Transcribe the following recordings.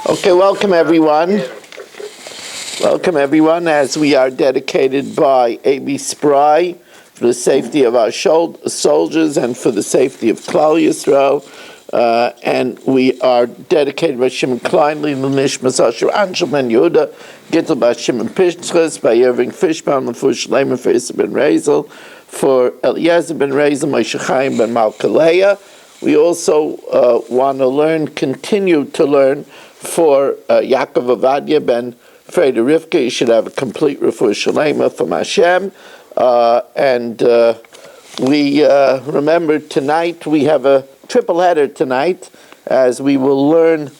Okay, welcome everyone. Welcome everyone as we are dedicated by A.B. Spry for the safety of our soldiers and for the safety of Klal Yisrael. And we are dedicated by Shimon Kleinly, L'Nishmas Asher Anshel Ben Yehuda, Gittel by Shimon Pinchas, by Irving Fishbaum, for Shleimer, for Issa Ben Rezel, for Eliezer Ben Rezel, Moshe Chaim Ben Malkaleya. We also want to continue to learn for Yaakov Avadia Ben Freda Rivka. You should have a complete refuah shalema from Hashem. And we remember tonight, we have a triple header tonight, as we will learn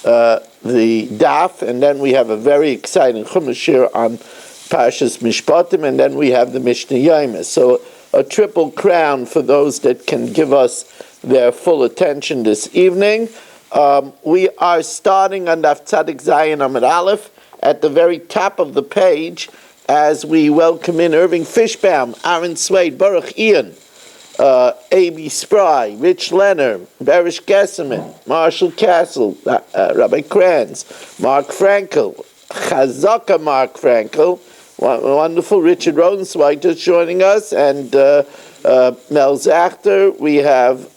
the Daf, and then we have a very exciting Chumash shir on Parshas Mishpatim, and then we have the Mishnah Yomi. So a triple crown for those that can give us their full attention this evening. We are starting on Daf Tzadik Zayin Amud Aleph at the very top of the page as we welcome in Irving Fishbaum, Aaron Swade, Baruch Ian, A.B. Spry, Rich Leonard, Barish Gesserman, Marshall Castle, Rabbi Kranz, Mark Frankel, Chazaka Mark Frankel, wonderful Richard Rosenzweig is joining us, and Mel Zachter. We have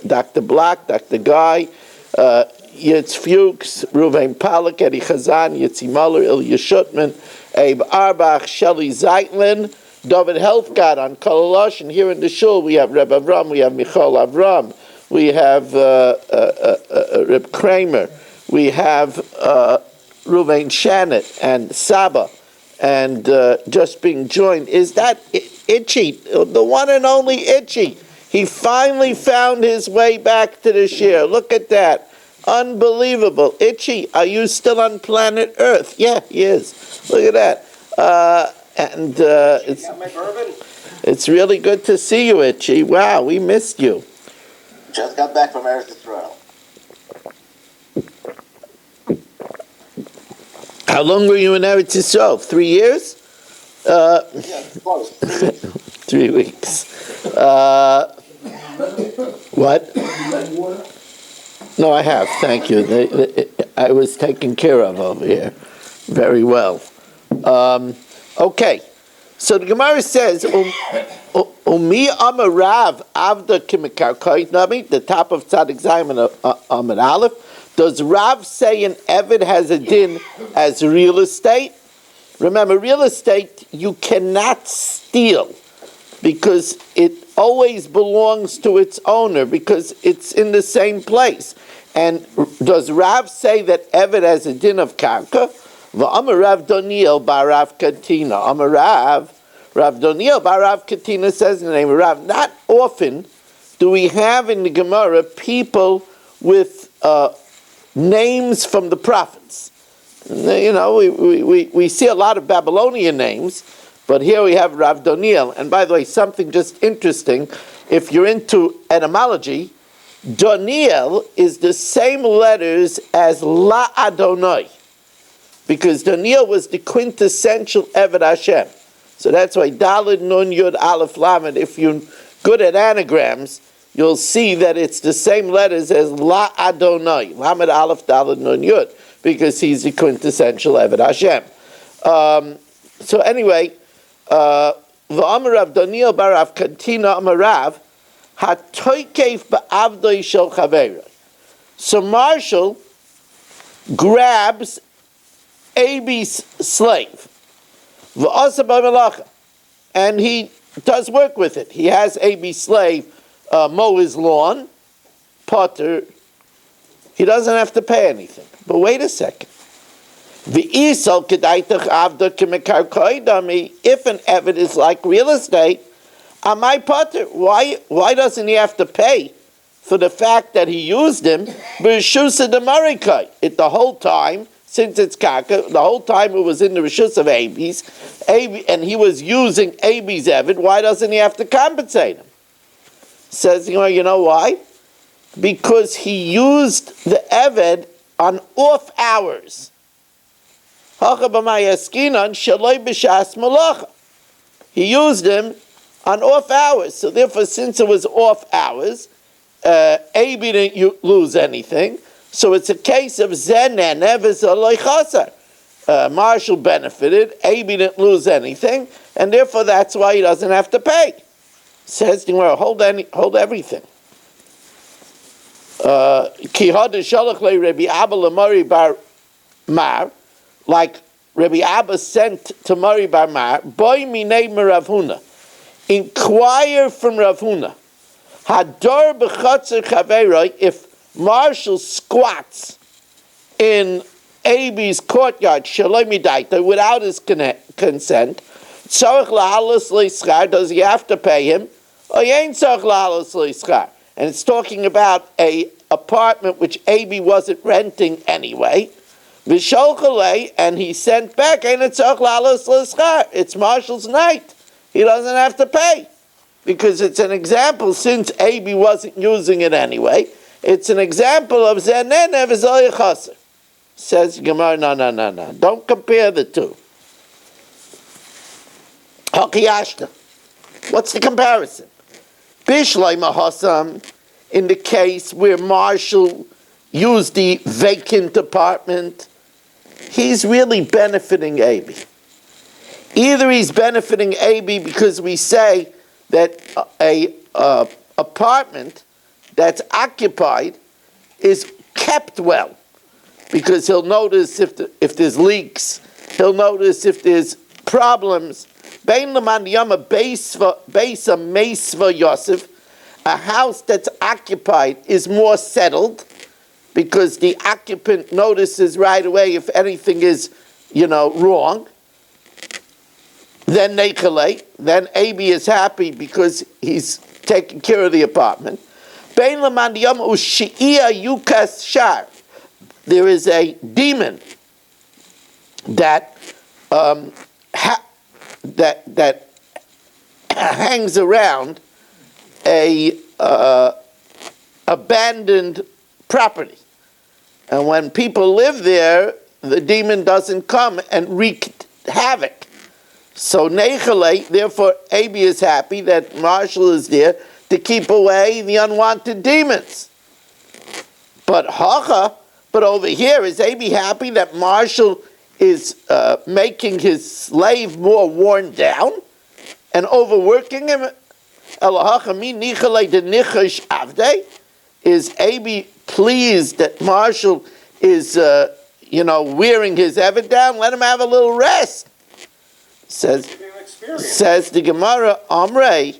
Dr. Black, Dr. Guy, Yitz Fuchs, Ruvain Palak, Eddie Chazan, Yitzi Muller, Ilya Shutman, Abe Arbach, Shelley Zeitlin, David Helfgott on Kololosh, and here in the shul we have Reb Avram, we have Michal Avram, we have Reb Kramer, we have Ruvain Shannon and Saba, and just being joined is that Itchy, the one and only Itchy. He finally found his way back to the shir. Look at that. Unbelievable. Itchy, are you still on planet Earth? Yeah, he is. Look at that. It's really good to see you, Itchy. Wow, we missed you. Just got back from Eretz Israel. How long were you in Eretz Yisrael? 3 years? Yeah, close. 3 weeks. What? No, I have. Thank you. I was taken care of over here. Very well. Okay. So the Gemara says, Umi Amarav Avda Kimikar Nami, the top of Tzadik Zayin Amud Aleph. Does Rav say an Eved has a din as real estate? Remember, real estate you cannot steal because it always belongs to its owner because it's in the same place. And does Rav say that Eved has a din of karka? V'amar Doniel barav katina. Amar Rav Doniel barav katina says in the name of Rav. Not often do we have in the Gemara people with names from the prophets. You know, we see a lot of Babylonian names, but here we have Rav Doniel. And by the way, something just interesting, if you're into etymology, Doniel is the same letters as La Adonai, because Doniel was the quintessential Eved Hashem. So that's why Daled Nun Yud Aleph Lamed, if you're good at anagrams, you'll see that it's the same letters as La Adonai, Lamed Aleph Daled Nun Yud, because he's the quintessential Eved Hashem. So anyway, V'amarav Doniel barav Katina Amarav Hatoikev ba'avdoi shel chaveira. So Marshall grabs Abi's slave, V'asa b'melacha, and he does work with it. He has Abi's slave mow his lawn, potter. He doesn't have to pay anything. But wait a second. If an Eved is like real estate, am I potter? Why doesn't he have to pay for the fact that he used him? The whole time, since it's karka, the whole time it was in the rishus of Abi's, and he was using Abi's Eved, why doesn't he have to compensate him? Says, you know why? Because he used the Eved on off hours. He used him on off hours. So therefore, since it was off hours, Abi didn't lose anything. So it's a case of zenen eves aloy chasar. Marshall benefited, Abi didn't lose anything, and therefore that's why he doesn't have to pay. Says the Gemara, hold everything. Ki hada shalach le Rabbi Abba l'Mari bar Mar, like Rabbi Abba sent to Mari bar Mar, boy minei Rav Huna, inquire from Rav Huna, hador b'chatzer chaveroi, if Marshall squats in Abi's courtyard, shaloi midaita, without his consent, tzarich lahalas leischar, does he have to pay him? Or ain't tzarich lahalas leischar? And it's talking about a apartment which Abi wasn't renting anyway. V'sholchalei, and he sent back, ain't it tzarich lahalas leischar? It's Marshall's night. He doesn't have to pay. Because it's an example, since Abi wasn't using it anyway, it's an example of zenen eves chaser. Says Gemara, no. Don't compare the two. Hakiyashta. What's the comparison? Bishlai mahasam, in the case where Marshall used the vacant apartment, he's really benefiting Abi. Either he's benefiting Abi because we say that a apartment that's occupied is kept well, because he'll notice if there's leaks, he'll notice if there's problems. Bein leman yama beisa meisva Yosef, a house that's occupied is more settled, because the occupant notices right away if anything is, wrong. Then Nechale, then Abi is happy because he's taking care of the apartment. Bein leman yama ushi'ia yukas shar. There is a demon that that hangs around a abandoned property, and when people live there, the demon doesn't come and wreak havoc. So Nechale, therefore, Abi is happy that Marshall is there to keep away the unwanted demons. But over here, is Abi happy that Marshall is making his slave more worn down and overworking him? Is Abi pleased that Marshall is, wearing his Eved down? Let him have a little rest. Says the Gemara, Amrei.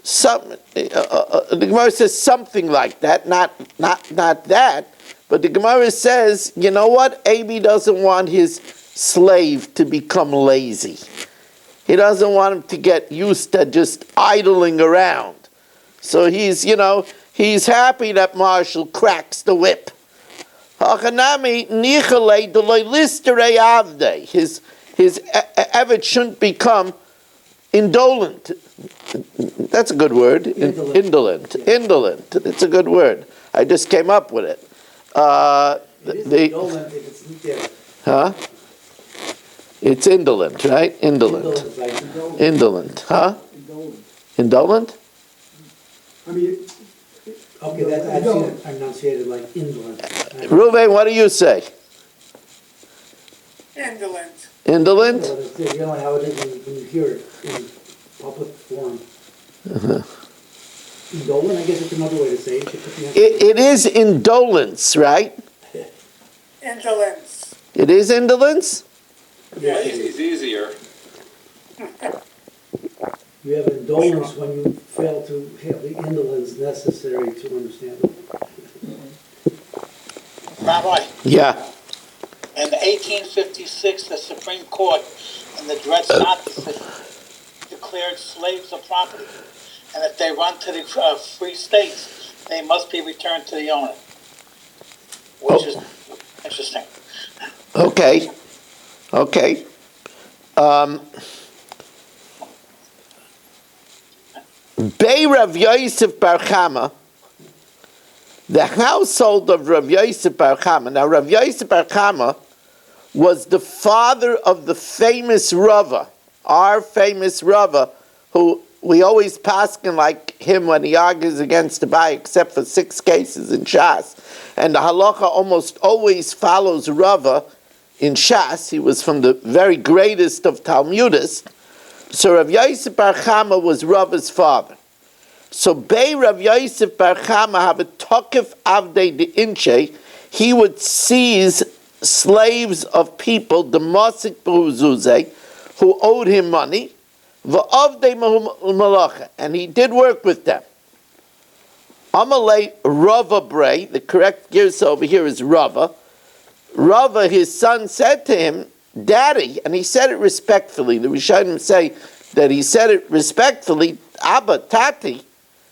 The Gemara says something like that, not that. But the Gemara says, you know what? Abi doesn't want his slave to become lazy. He doesn't want him to get used to just idling around. So he's happy that Marshall cracks the whip. His Eved shouldn't become indolent. That's a good word. Indolent. It's a good word. I just came up with it. Indolent if it's there. Huh? It's indolent, right? Indolent. Huh? Indolent? I mean, okay, I've seen it enunciated like indolent. Ruben, what do you say? Indolent. Indolent? You know how it is when you hear it in public forum. Indolent, I guess it's another way to say it. It is indolence, right? Indolence. It is indolence? Yeah. It's easier. You have indolence when you fail to have the indolence necessary to understand it. Rabbi, Yeah. in 1856, the Supreme Court in the Dred Scott decision declared slaves a property, and if they run to the free states, they must be returned to the owner, which is interesting. Okay. Bei Rav Yosef Bar Chama, the household of Rav Yosef Bar Chama. Now, Rav Yosef Bar Chama was the father of the famous Rava, our famous Rava, who we always paskin like him when he argues against the Bai, except for 6 cases in Shas. And the halacha almost always follows Rava in Shas. He was from the very greatest of Talmudists. So Rav Yosef Bar Chama was Rava's father. So Bei Rav Yosef Bar Chama have a tokef avdei de inche. He would seize slaves of people, the Mosik Behuzuze, who owed him money, and he did work with them. Amalei Rava Brei, the correct girsa over here is Rava. Rava, his son, said to him, Daddy, and he said it respectfully. The Rishonim say that he said it respectfully, Abba, Tati,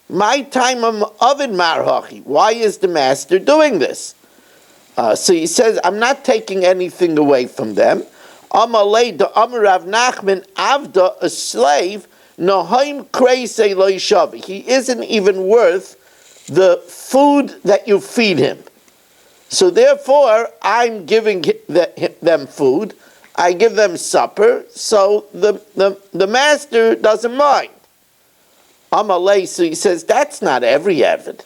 my time of oven marhachi. Why is the master doing this? So he says, I'm not taking anything away from them. Amalei the Amarav Nachman Avda, a slave, Nohaim Kreise Lo Shavi. He isn't even worth the food that you feed him. So therefore, I'm giving them food. I give them supper. So the master doesn't mind. Amalei, so he says, that's not every Eved.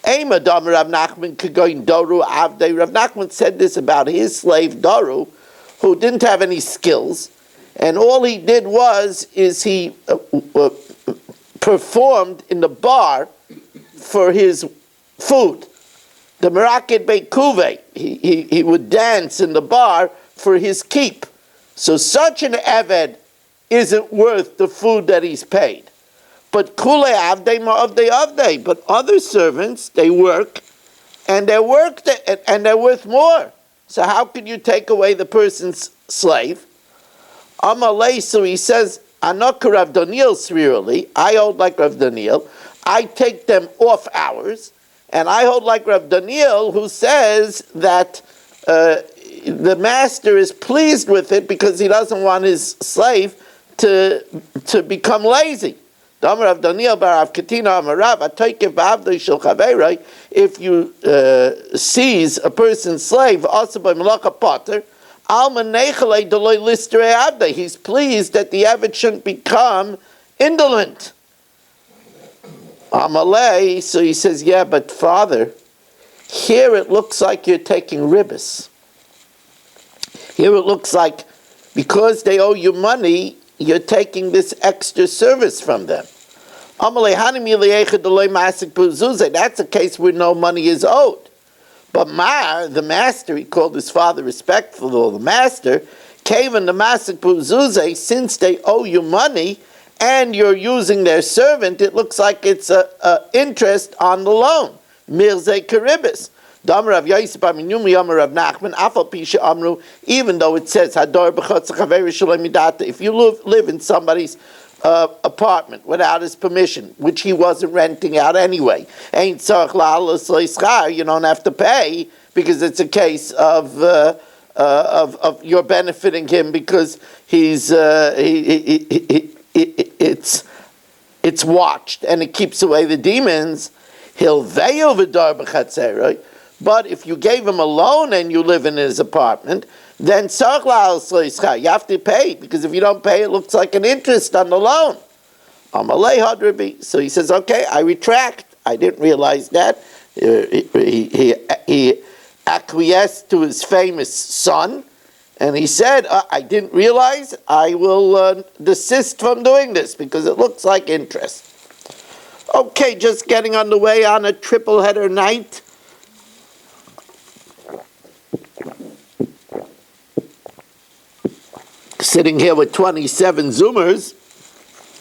Eimadam Rav Nachman Kagoin Doru Avdei. Rav Nachman said this about his slave Doru, who didn't have any skills, and all he did is he performed in the bar for his food. The Meraket Beikuve, he would dance in the bar for his keep. So such an Eved isn't worth the food that he's paid. But Kule Avdei Ma'avdei Avdei. But other servants, they work, and they're worth more. So how can you take away the person's slave? Amalei, so he says, Anok Rav Daniel Srirali, I hold like Rav Daniel, I take them off hours, and I hold like Rav Daniel, who says that the master is pleased with it because he doesn't want his slave to become lazy. If you seize a person's slave, he's pleased that the Eved shouldn't become indolent. Amalei, so he says, yeah, but father, here it looks like you're taking ribbis. Here it looks like because they owe you money, you're taking this extra service from them. That's a case where no money is owed. But Mar, the master, he called his father respectful, the master, Kavan the Masik Buzuze, since they owe you money and you're using their servant, it looks like it's a interest on the loan. Mirze Karibis. Even though it says if you live in somebody's apartment without his permission, which he wasn't renting out anyway, you don't have to pay because it's a case of you're benefiting him because it's watched and it keeps away the demons. But if you gave him a loan and you live in his apartment, then you have to pay, because if you don't pay, it looks like an interest on the loan. So he says, okay, I retract. I didn't realize that. He acquiesced to his famous son, and he said, I didn't realize, I will desist from doing this, because it looks like interest. Okay, just getting underway on a triple header night. Sitting here with 27 Zoomers,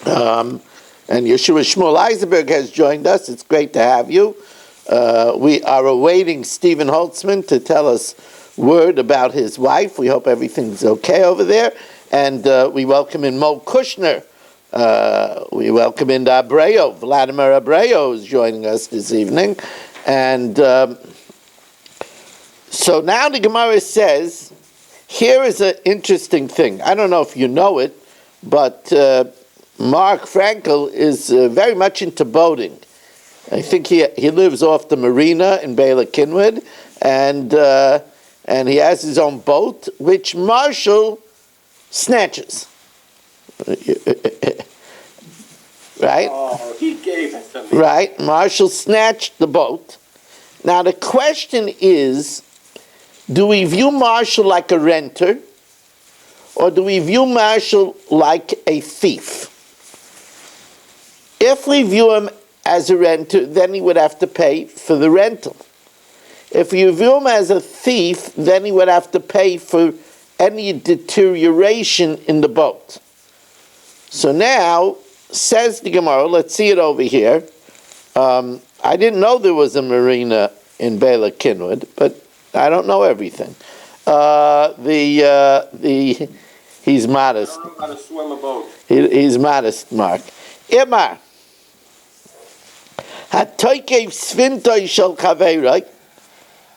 and Yeshua Shmuel Eisenberg has joined us. It's great to have you. We are awaiting Stephen Holtzman to tell us word about his wife. We hope everything's okay over there. And we welcome in Mo Kushner. We welcome in Abreu. Vladimir Abreu is joining us this evening. And so now the Gemara says, here is an interesting thing. I don't know if you know it, but Mark Frankel is very much into boating. I think he lives off the marina in Bela Kinwood, and he has his own boat, which Marshall snatches. right? Oh, he gave it to me. Right, Marshall snatched the boat. Now the question is, do we view Marshall like a renter, or do we view Marshall like a thief? If we view him as a renter, then he would have to pay for the rental. If you view him as a thief, then he would have to pay for any deterioration in the boat. So now, says the Gemara, let's see it over here. I didn't know there was a marina in Bela Kinwood, but I don't know everything. He's modest. I don't know how to swim a boat. He's modest, Mark. Imar.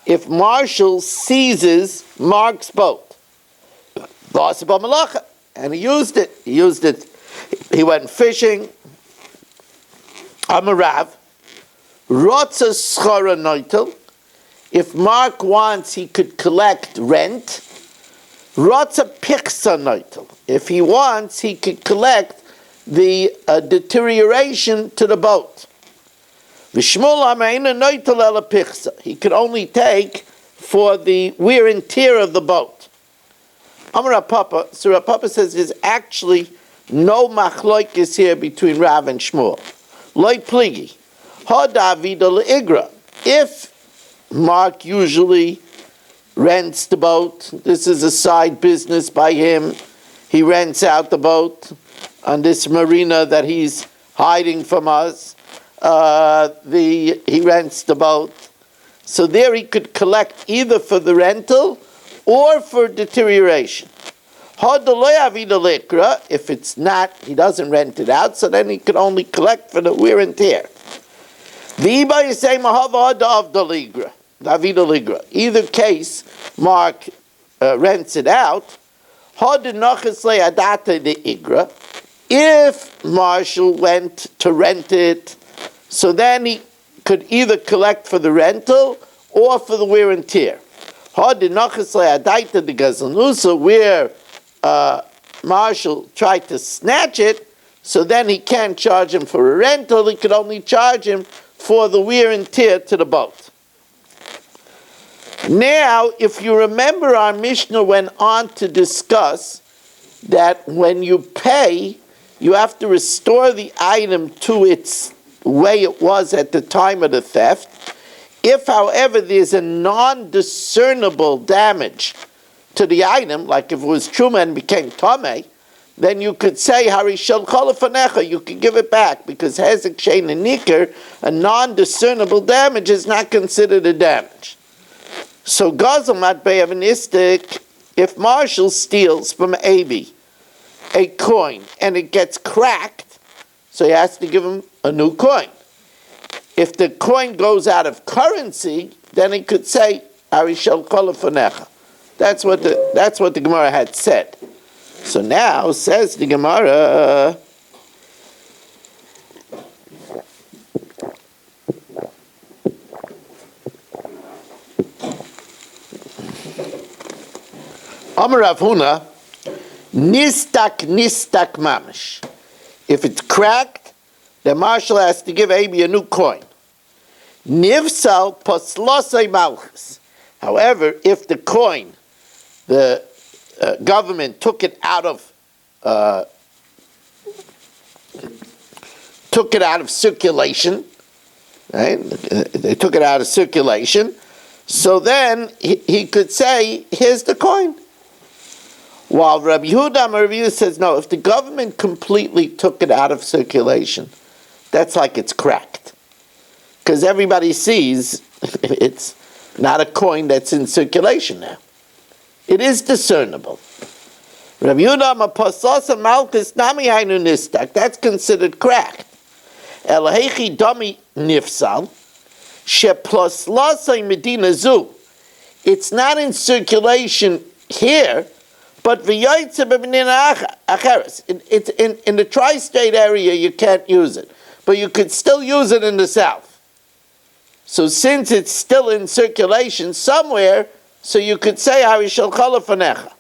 If Marshall seizes Mark's boat, and he used it. He went fishing. Amarav. Rotza schara noitel. If Mark wants, he could collect rent. Rotza pichsa noitel. If he wants, he could collect the deterioration to the boat. V'shmul ameina noitel ela pichsa. He could only take for the wear and tear of the boat. Amar Papa. So Rav Papa says there's actually no machloikis here between Rav and Shmuel. Loi pligi. Ha Davida le'igra. If Mark usually rents the boat, this is a side business by him. He rents out the boat on this marina that he's hiding from us. He rents the boat. So there he could collect either for the rental or for deterioration. If it's not, he doesn't rent it out, so then he could only collect for the wear and tear. Either case, Mark rents it out. If Marshall went to rent it, so then he could either collect for the rental or for the wear and tear. Where Marshall tried to snatch it, so then he can't charge him for a rental, he could only charge him for the wear and tear to the boat. Now, if you remember, our Mishnah went on to discuss that when you pay, you have to restore the item to its way it was at the time of the theft. If, however, there's a non-discernible damage to the item, like if it was truma and became tameh, then you could say, Harishal Cholafanecha, you could give it back, because Hezek Shein and Nikr, a non-discernible damage is not considered a damage. So Gazel Matbei Avanistic, if Marshall steals from Abi a coin and it gets cracked, so he has to give him a new coin. If the coin goes out of currency, then he could say, Harishal Cholafanecha. That's what the Gemara had said. So now says the Gemara, Amar Rav Huna, nistak mamish. If it's cracked, the marshal has to give Abi a new coin. Nivsal paslosay malchus. However, if the coin, the government took it out of circulation, right? They took it out of circulation. So then he could say, "Here's the coin." While Rabbi Yehuda says, "No, if the government completely took it out of circulation, that's like it's cracked, because everybody sees it's not a coin that's in circulation now. It is discernible." Rabbi Yehuda Pasasa Malchus Nami Hainu Nistak. That's considered cracked. Elahechi Dami Nifsal Sheplos Lasai Medina Zu. It's not in circulation here, but V'Yaitze B'Benina Acheres. It's in the tri-state area. You can't use it, but you could still use it in the south. So since it's still in circulation somewhere, so you could say, Harishal Cholafanecha.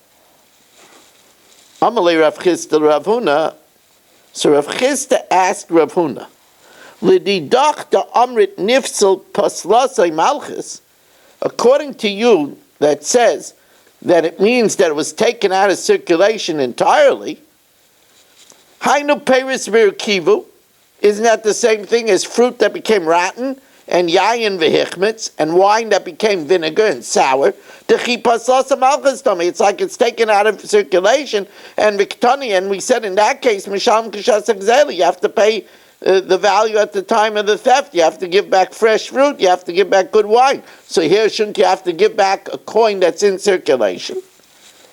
Amalei Rav Chisda Rav Huna. So Rav Chisda asked Rav Huna, L'didach da amrit nifsel paslasai malchus, according to you, that says that it means that it was taken out of circulation entirely, Hainu Peris Virkivu, isn't that the same thing as fruit that became rotten, and yayin vehichmitz, and wine that became vinegar and sour? It's like it's taken out of circulation, and Viktani, and we said in that case, Misham Kishas Exeli, you have to pay the value at the time of the theft, you have to give back fresh fruit, you have to give back good wine. So here, shouldn't you have to give back a coin that's in circulation?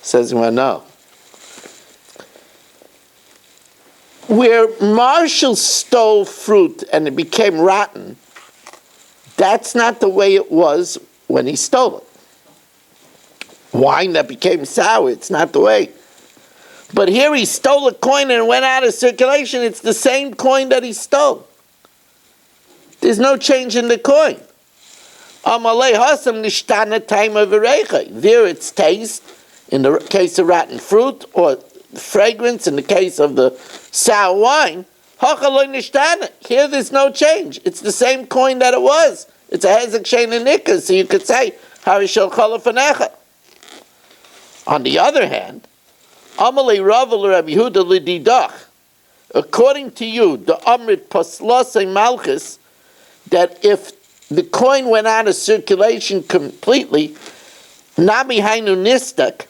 Says, well, no. Where Marshall stole fruit and it became rotten, that's not the way it was when he stole it. Wine that became sour, it's not the way. But here he stole a coin and it went out of circulation. It's the same coin that he stole. There's no change in the coin. There it's taste, in the case of rotten fruit, or fragrance in the case of the sour wine. Here there's no change. It's the same coin that it was. It's a hezek shein and nikah, so you could say, Harishal Chalafanecha. On the other hand, Amalei Ravel Rabbi Yehuda Lididach, according to you, the Amrit Paslasei Malchus, that if the coin went out of circulation completely, Nabi Hainu Nistak,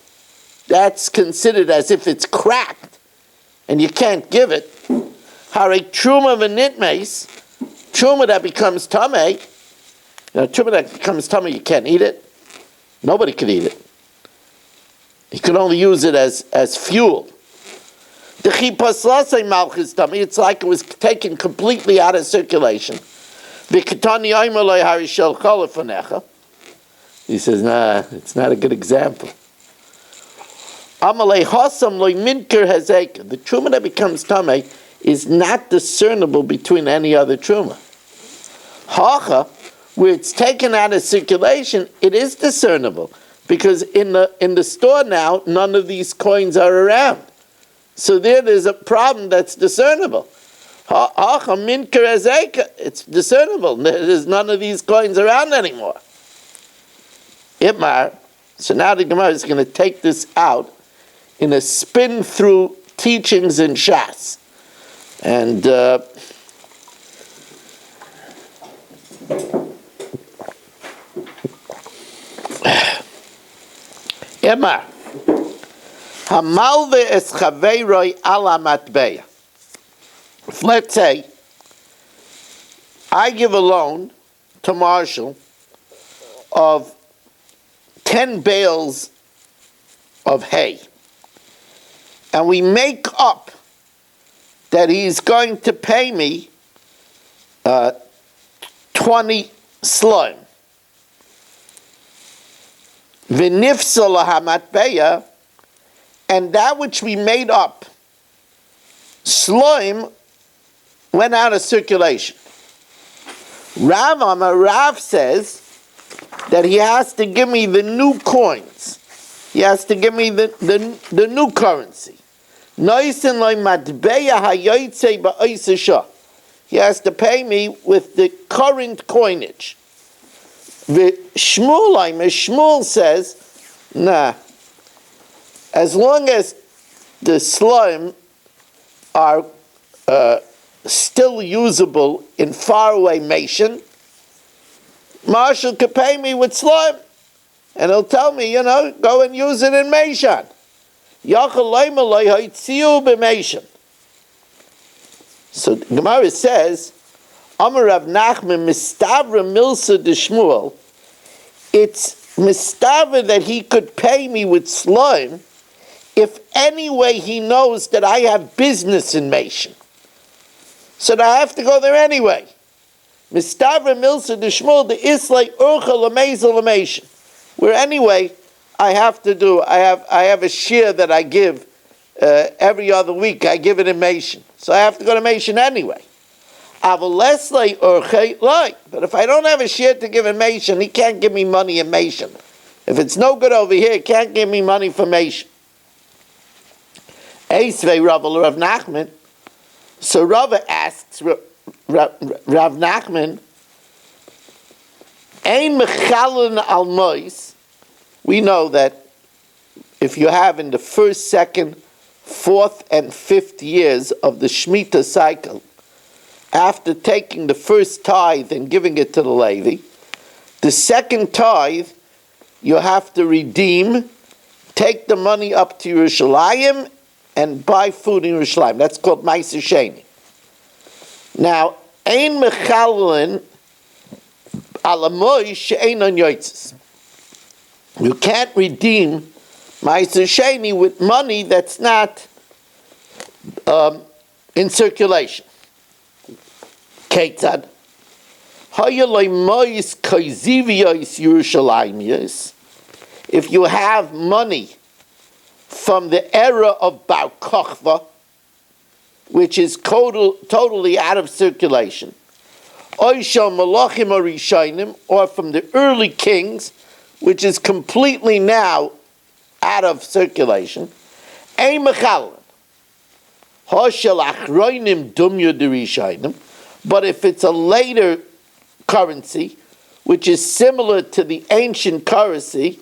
that's considered as if it's cracked, and you can't give it. Hare Truma V'nitmeis, Truma that becomes Tameh, Truma that becomes Tameh, you can't eat it. Nobody could eat it. You can only use it as fuel. It's like it was taken completely out of circulation. He says, nah, it's not a good example. The truma that becomes tamei is not discernible between any other truma. Hacha, where it's taken out of circulation, it is discernible. Because in the store now, none of these coins are around. So there's a problem that's discernible. It's discernible. There's none of these coins around anymore. Itmar. So now the Gemara is going to take this out in a spin through teachings in Shas. And Emar, Hamalve es chaveiroi ala matbeya. Let's say I give a loan to Marshall of 10 bales of hay, and we make up that he's going to pay me 20 slime. V'nifsal hamatbeya, and that which we made up, slime, went out of circulation. Rav says that he has to give me the new coins. He has to give me the new currency. He has to pay me with the current coinage. Shmuel says, nah, as long as the slime are still usable in faraway Mation, Marshall could pay me with slime, and he'll tell me, go and use it in Mation. So Gemara says, Amar Rav Nachman mistavra milsa de Shmuel. It's mistavra that he could pay me with slime if anyway he knows that I have business in Mation. So that I have to go there anyway. Mistavra milsa de Shmuel de islay urcha lamezel lamation. Where anyway I have a share that I give every other week. I give it in Mation. So I have to go to Mation anyway. But if I don't have a share to give in Mation, he can't give me money in Mation. If it's no good over here, he can't give me money for Mation. Eisvei Rav Nachman, So Rava asks Rav Nachman, Ein mechalin al mois. We know that if you have in the first, second, fourth, and fifth years of the Shemitah cycle, after taking the first tithe and giving it to the Levi, the second tithe you have to redeem, take the money up to Yerushalayim, and buy food in Yerushalayim. That's called Ma'aser Sheni. Now, Ein mechalin al mois she'enon yotzes. You can't redeem Ma'aser Sheni with money that's not in circulation. Ketzad. If you have money from the era of Bar Kochva, which is totally out of circulation, or from the early kings, which is completely now out of circulation, but if it's a later currency, which is similar to the ancient currency,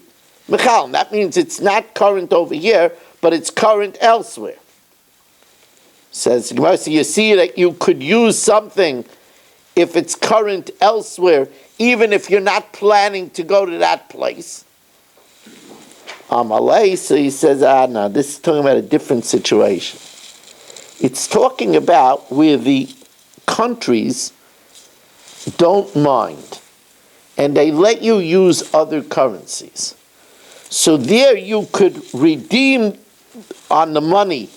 that means it's not current over here, but it's current elsewhere. Says, so you see that you could use something if it's current elsewhere, even if you're not planning to go to that place. Amalei, so he says, no, this is talking about a different situation. It's talking about where the countries don't mind, and they let you use other currencies. So there you could redeem on the money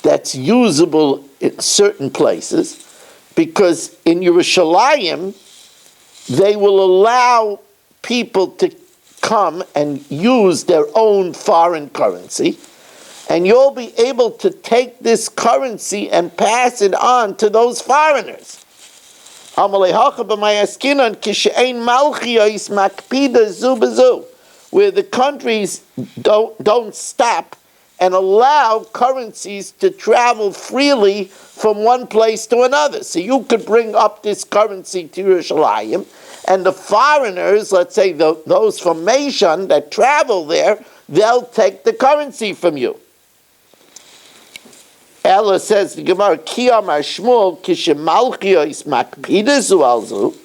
that's usable in certain places, because in Yerushalayim, they will allow people to come and use their own foreign currency, and you'll be able to take this currency and pass it on to those foreigners. Where the countries don't stop and allow currencies to travel freely from one place to another. So you could bring up this currency to Yerushalayim, and the foreigners, let's say those from Meishan that travel there, they'll take the currency from you. Ella says the Gemara, Kiyam Shmuel kishemalchiyos makpidas u'alzu.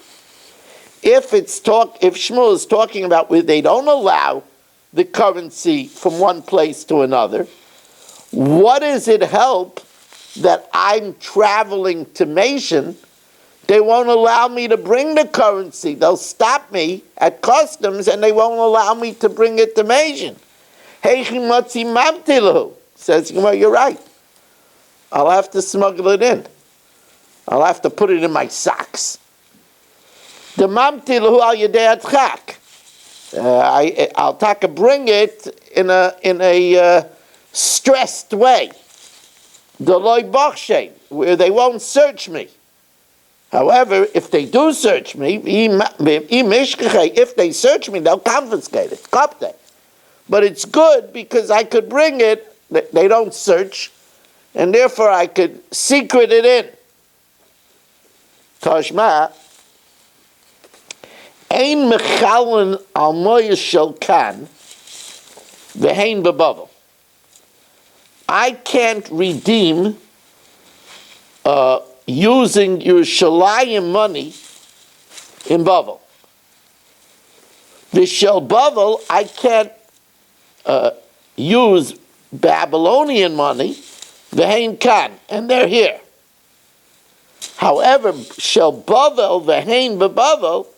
If Shmuel is talking about where they don't allow the currency from one place to another, what does it help that I'm traveling to Meishan? They won't allow me to bring the currency. They'll stop me at customs and they won't allow me to bring it to Meishan. Says, you're right. I'll have to smuggle it in. I'll have to put it in my socks. The mamtilahu al yedei atchak. I'll bring it in a stressed way. The loy bachshem, where they won't search me. However, if they do search me, if they search me, they'll confiscate it. But it's good because I could bring it. They don't search. And therefore I could secret it in. Tashma, ein mechalin al moyes shel kan, v'hein bebavel. I can't redeem using Yerushalayim money in Bavel. The shel Bavel, I can't use Babylonian money, v'hein kan, and they're here. However, shel Bavel v'hein bebavel,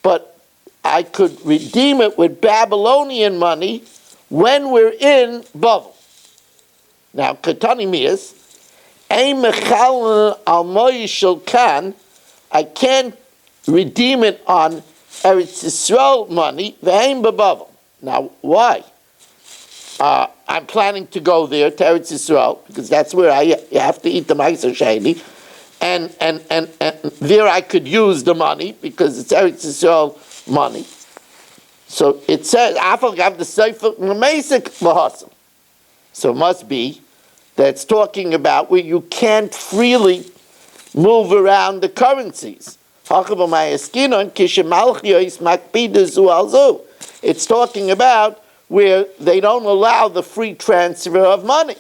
but I could redeem it with Babylonian money when we're in Bavel. Now, Katani Mias, ein mechal al moyes shel kan, I can't redeem it on Eretz Yisrael money, v'hein bebavel. Now, why? I'm planning to go there to Eretz Yisrael because that's where I have to eat the Ma'aser Sheni, and there I could use the money because it's Eretz Yisrael money. So it says Afal gav the Sefer Memesik Lahasam. So it must be that's talking about where you can't freely move around the currencies. It's talking about where they don't allow the free transfer of money.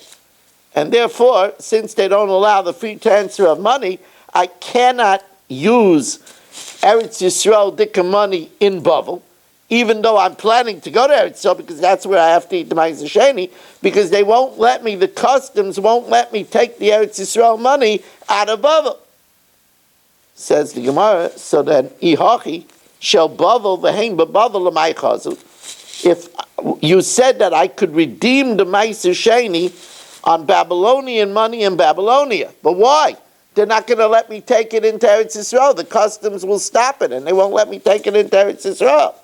And therefore, since they don't allow the free transfer of money, I cannot use Eretz Yisrael Dika money in Bavel, even though I'm planning to go to Eretz Yisrael because that's where I have to eat the Ma'aser Sheni, because they won't let me, the customs won't let me take the Eretz Yisrael money out of Bavel. Says the Gemara, so then, Ihachi shall Bavel v'hein b'Bavel l'may chazu. If you said that I could redeem the Ma'aser Sheni on Babylonian money in Babylonia, but why? They're not going to let me take it into Eretz Yisrael. The customs will stop it, and they won't let me take it into Eretz Yisrael.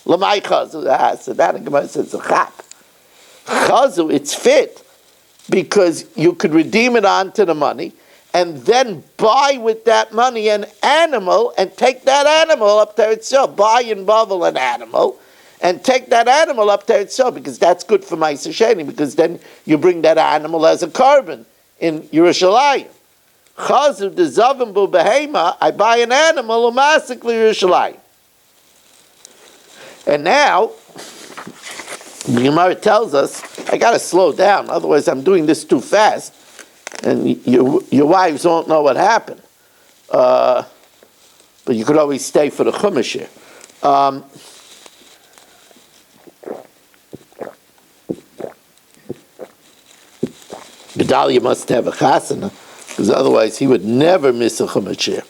L'may chazu. So that the Gemara says, chazu, it's fit, because you could redeem it onto the money, and then buy with that money an animal, and take that animal up to Eretz Yisrael. Buy in Bavel an animal, and take that animal up to Eretz Yisrael, because that's good for Ma'aser Sheni, because then you bring that animal as a carbon in Yerushalayim. Chazu de zavim bu behema, I buy an animal, umasikli Yerushalayim. And now, the Gemara tells us, I got to slow down, otherwise I'm doing this too fast, and your wives won't know what happened. But you could always stay for the Chumash here. Gedalia must have a chasana, because otherwise he would never miss a Chumash here.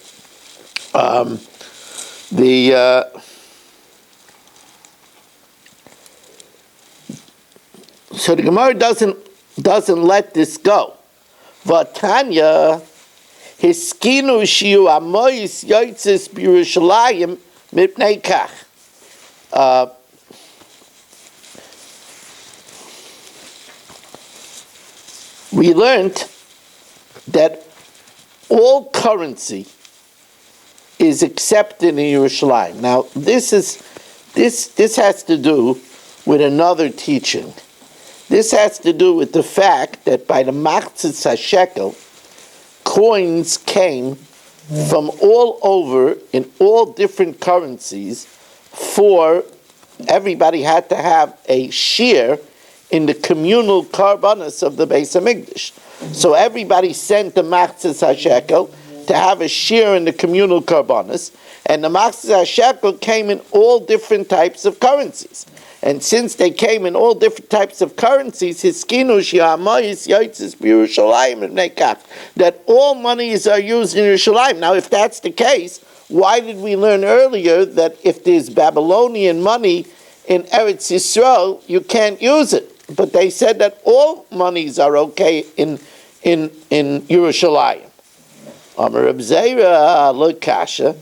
So the Gemara doesn't let this go. Vatanya hiskinu shiu amois yotzes b'Yerushalayim mipnei kach. We learned that all currency is accepted in Yerushalayim. Now, this has to do with another teaching. This has to do with the fact that by the Machzis HaShekel, coins came from all over in all different currencies, for everybody had to have a share in the communal karbanos of the Beis HaMikdash. So everybody sent the Machzis HaShekel to have a share in the communal karbanos, and the Machzis HaShekel came in all different types of currencies. And since they came in all different types of currencies, that all monies are used in Yerushalayim. Now, if that's the case, why did we learn earlier that if there's Babylonian money in Eretz Yisrael, you can't use it? But they said that all monies are okay in Yerushalayim. Amar Reb Zera lo kasha.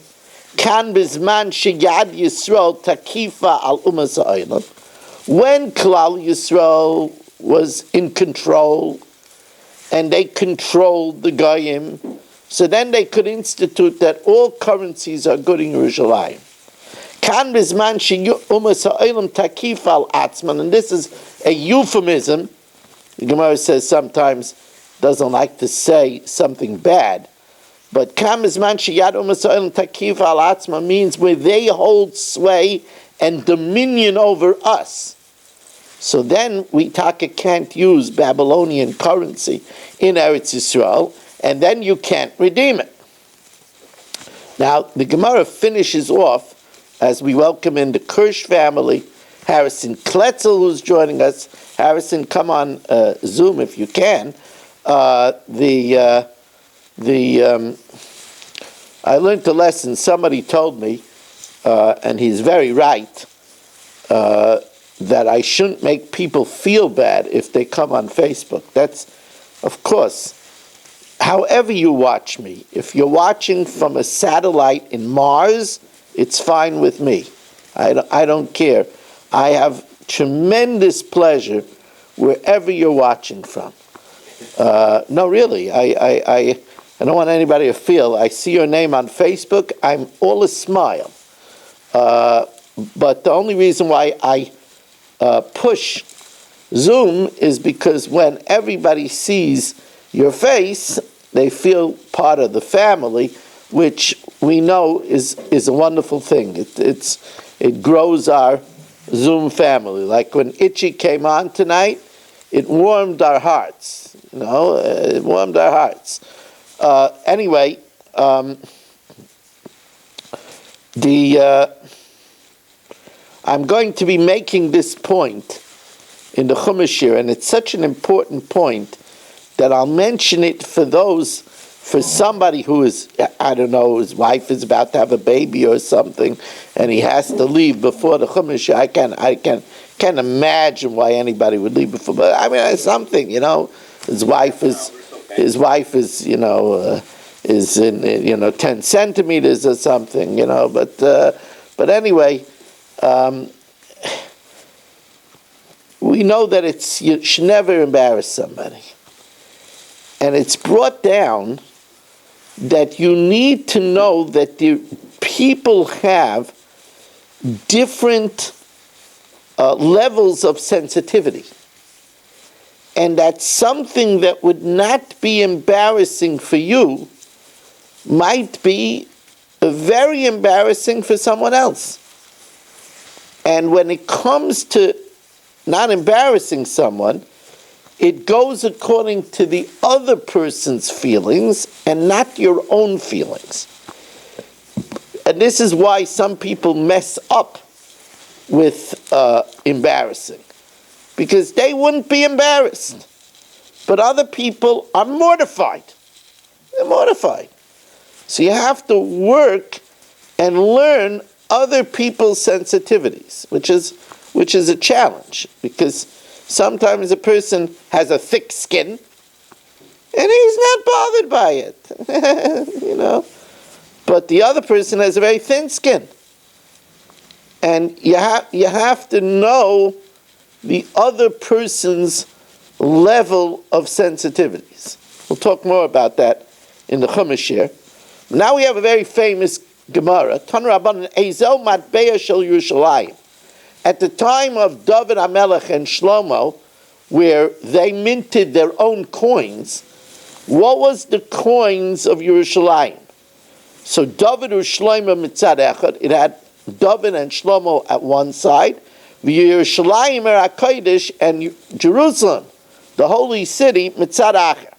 Kan bizman sheyad Yisrael takifa al umas ha'olam. When Klal Yisrael was in control, and they controlled the Goyim, so then they could institute that all currencies are good in Yerushalayim. Kan bizman sheyad umas ha'olam takifa al atzman, and this is a euphemism. The Gemara says sometimes doesn't like to say something bad. But kam izman sheyad umas ha'olam takifa al atzma means where they hold sway and dominion over us. So then we can't use Babylonian currency in Eretz Yisrael, and then you can't redeem it. Now the Gemara finishes off as we welcome in the Kirsch family, Harrison Kletzel, who's joining us. Harrison, come on Zoom if you can. I learned a lesson. Somebody told me, and he's very right, that I shouldn't make people feel bad if they come on Facebook. That's, of course, however you watch me. If you're watching from a satellite in Mars, it's fine with me. I don't care. I have tremendous pleasure wherever you're watching from. No, really, I don't want anybody to feel, I see your name on Facebook, I'm all a smile. But the only reason why I push Zoom is because when everybody sees your face, they feel part of the family, which we know is a wonderful thing. It grows our Zoom family. Like when Itchy came on tonight, it warmed our hearts. It warmed our hearts. Anyway, I'm going to be making this point in the Chumash here, and it's such an important point that I'll mention it for somebody who is, I don't know, his wife is about to have a baby or something, and he has to leave before the Chumash. I can't imagine why anybody would leave before, but I mean, it's something, his wife is, is in, 10 centimeters or something, but anyway, we know that you should never embarrass somebody. And it's brought down that you need to know that the people have different levels of sensitivity. And that something that would not be embarrassing for you might be very embarrassing for someone else. And when it comes to not embarrassing someone, it goes according to the other person's feelings and not your own feelings. And this is why some people mess up with embarrassing, because they wouldn't be embarrassed. But other people are mortified. They're mortified. So you have to work and learn other people's sensitivities, which is a challenge, because sometimes a person has a thick skin and he's not bothered by it, But the other person has a very thin skin. And you have to know the other person's level of sensitivities. We'll talk more about that in the Chumash here. Now we have a very famous Gemara, Tan Rabbanan Ezel Matbeya Shel Yerushalayim. At the time of David HaMelech and Shlomo, where they minted their own coins, what was the coins of Yerushalayim? So David Shlomo mitzad echad, it had David and Shlomo at one side, Yerushalayim HaKodesh and Jerusalem, the holy city, mitzad acher.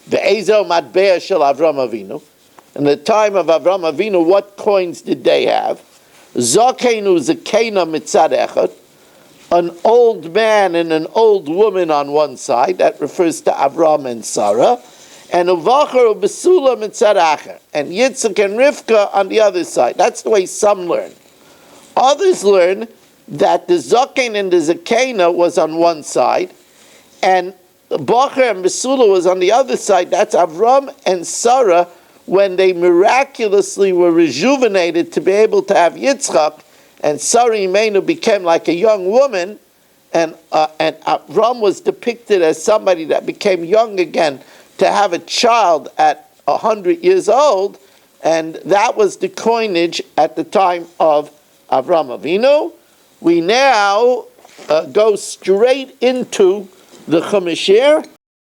The Ezel Matbeya Shel Avram Avinu. In the time of Avram Avinu, what coins did they have? Zakenu Zakena mitzad echad, an old man and an old woman on one side, that refers to Avram and Sarah, and Uvachar Besula mitzad acher, and Yitzchak and Rivka on the other side. That's the way some learn. Others learn that the Zaken and the Zakena was on one side, and Bachar and Besula was on the other side. That's Avram and Sarah, when they miraculously were rejuvenated to be able to have Yitzchak, and Sarah Imenu became like a young woman, and Avram was depicted as somebody that became young again to have a child at 100 years old, and that was the coinage at the time of Avram Avinu. We now go straight into the Chumash here,